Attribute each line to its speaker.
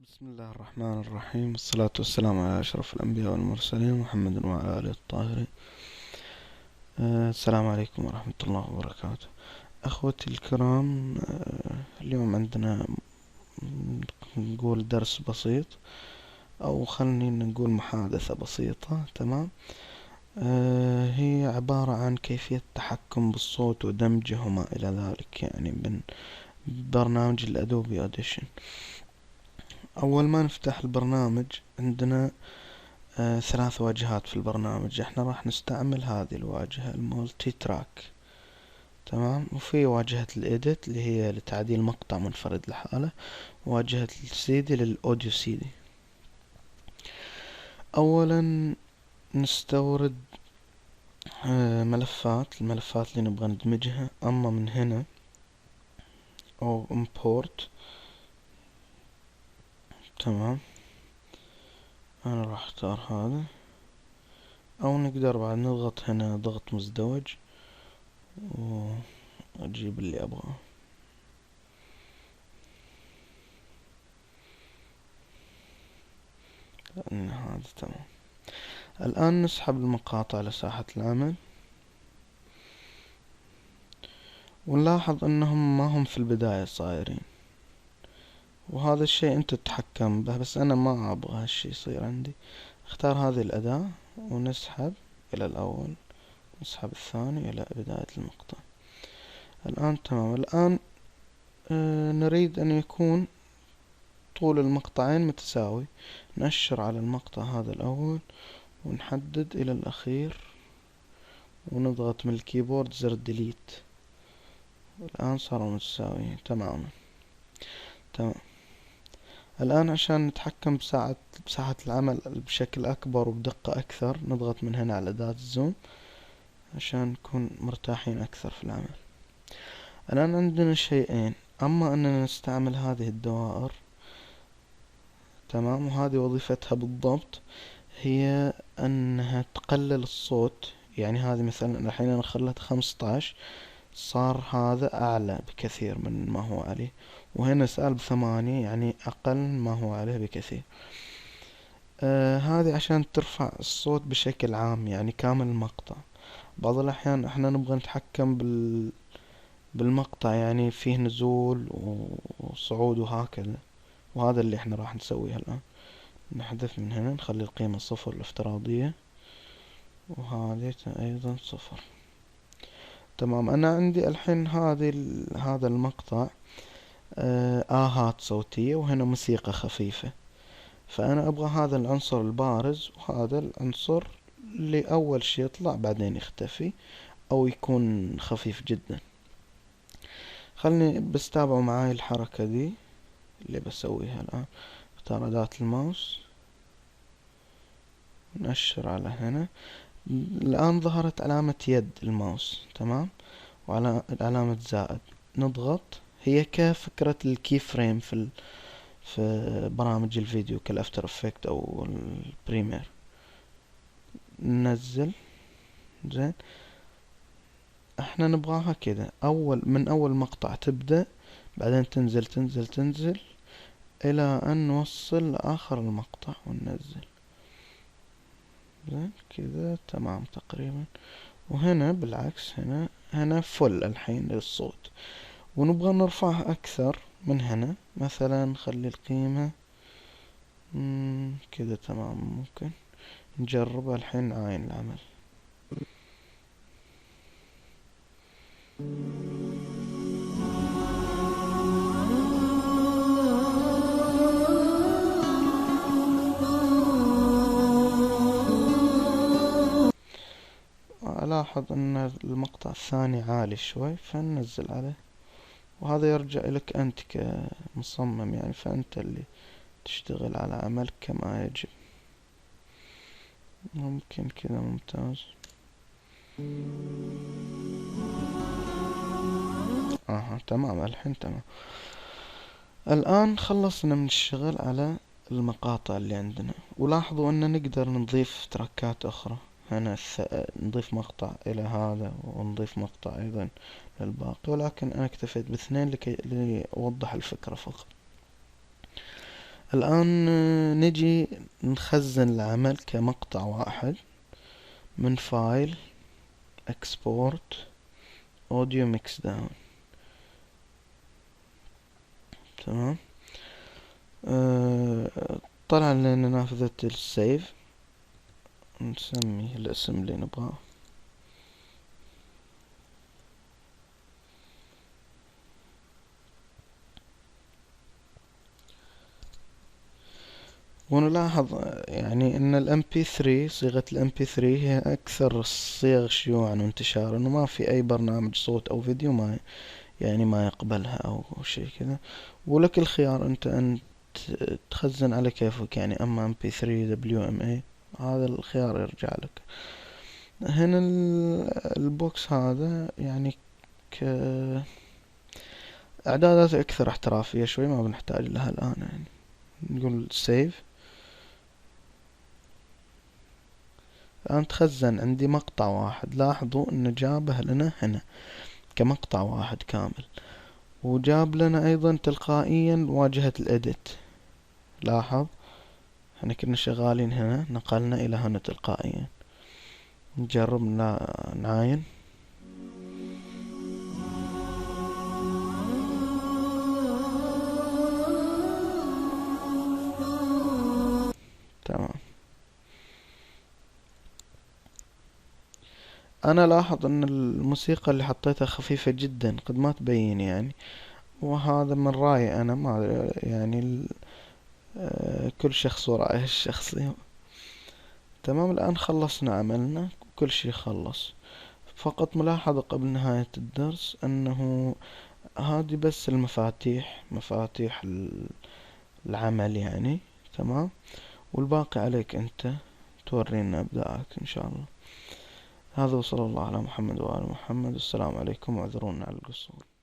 Speaker 1: بسم الله الرحمن الرحيم، والصلاة والسلام على أشرف الأنبياء والمرسلين محمد وعلى آله الطاهرين. السلام عليكم ورحمة الله وبركاته. أخوتي الكرام، اليوم عندنا نقول درس بسيط، أو خلني نقول محادثة بسيطة. تمام. هي عبارة عن كيفية التحكم بالصوت ودمجه وما إلى ذلك، يعني من برنامج الأدوبي أوديشن. أول ما نفتح البرنامج عندنا ثلاث واجهات في البرنامج. احنا راح نستعمل هذه الواجهة المولتي تراك. تمام. وفي واجهة الإيديت اللي هي لتعديل مقطع منفرد لحاله، وواجهة السيدي للأوديو سيدي. أولا نستورد الملفات اللي نبغى ندمجها. أما من هنا أو import. تمام. أنا راح أختار هذا، أو نقدر بعد نضغط هنا ضغط مزدوج وأجيب اللي أبغاه. هذا تمام. الآن نسحب المقاطع لساحة العمل، ونلاحظ انهم ما هم في البداية صايرين، وهذا الشيء انت تتحكم به، بس انا ما ابغى هالشي يصير عندي. اختار هذه الاداة ونسحب الى الاول، نسحب الثاني الى بداية المقطع. الان تمام. الان نريد ان يكون طول المقطعين متساوي. نأشر على المقطع هذا الاول ونحدد الى الاخير، ونضغط من الكيبورد زر ديليت. الآن صاروا متساويين تماما. تمام. الآن عشان نتحكم بساحة العمل بشكل أكبر وبدقة أكثر، نضغط من هنا على أداة الزوم عشان نكون مرتاحين أكثر في العمل. الآن عندنا شيئين: أما أننا نستعمل هذه الدوائر. تمام. وهذه وظيفتها بالضبط هي أنها تقلل الصوت. يعني هذه مثلا الحين أنا خليتها 15، صار هذا أعلى بكثير من ما هو عليه، وهنا سالب 8 يعني أقل ما هو عليه بكثير. هذه عشان ترفع الصوت بشكل عام، يعني كامل المقطع. بعض الأحيان احنا نبغى نتحكم بالمقطع، يعني فيه نزول وصعود وهكذا، وهذا اللي احنا راح نسويه الآن. نحذف من هنا، نخلي القيمة صفر الافتراضية، وهذه أيضا صفر. تمام. أنا عندي الحين هذا المقطع آهات صوتية، وهنا موسيقى خفيفة. فأنا أبغى هذا العنصر البارز وهذا العنصر اللي أول شي يطلع بعدين يختفي، أو يكون خفيف جدا. خلني بس تابعوا معاي الحركة دي اللي بسويها الآن. اختار أداة الماوس، نأشر على هنا. الآن ظهرت علامة يد الماوس. تمام. وعلى علامة زائد نضغط. هي كفكرة الكي فريم في برامج الفيديو كالافتر افكت او البريمير. ننزل. زين. احنا نبغاها كذا، من اول مقطع تبدأ، بعدين تنزل تنزل تنزل الى ان نوصل لاخر المقطع وننزل. زين كذا تمام تقريبا. وهنا بالعكس، هنا فل الحين للصوت، ونبغى نرفعه اكثر. من هنا مثلا نخلي القيمة كذا. تمام. ممكن نجرب الحين عاين العمل. ألاحظ أن المقطع الثاني عالي شوي، فننزل عليه. وهذا يرجع لك أنت كمصمم، يعني فأنت اللي تشتغل على عملك كما يجب. ممكن كذا ممتاز. تمام. الحين تمام. الآن خلصنا من الشغل على المقاطع اللي عندنا، ولاحظوا أن نقدر نضيف تراكات أخرى. هنا نضيف مقطع إلى هذا، ونضيف مقطع أيضا للباقي، ولكن أنا اكتفيت باثنين لكي أوضح الفكرة فقط. الآن نجي نخزن العمل كمقطع واحد من فايل export audio mix down. تمام. طلع لنا نافذة السيف، نسميه الاسم اللي نبغاه. ونلاحظ يعني ان ال MP3 صيغة ال MP3 هي اكثر الصيغ شيوعا وانتشارا، انه ما في اي برنامج صوت او فيديو ما يقبلها او شيء كذا. ولك الخيار انت ان تخزن على كيفك، يعني اما MP3 WMA، هذا الخيار يرجع لك. هنا البوكس هذا يعني اعدادات اكثر احترافية شوي، ما بنحتاج لها الان. يعني نقول سيف. الآن تخزن عندي مقطع واحد، لاحظوا انه جابه لنا هنا كمقطع واحد كامل، وجاب لنا ايضا تلقائيا واجهة الاديت. لاحظ احنا كنا شغالين هنا، نقلنا الى هنا تلقائيا. نجرب نعاين. تمام. انا لاحظ ان الموسيقى اللي حطيتها خفيفة جدا، قد ما تبين يعني، وهذا من رأيي انا، ما يعني كل شخص ورأيه الشخصي. تمام. الآن خلصنا عملنا، كل شي خلص. فقط ملاحظة قبل نهاية الدرس أنه هذه بس المفاتيح، مفاتيح العمل يعني. تمام. والباقي عليك أنت تورينا إبداعك إن شاء الله. هذا، وصلى الله على محمد وآل محمد. السلام عليكم، واعذرونا على القصور.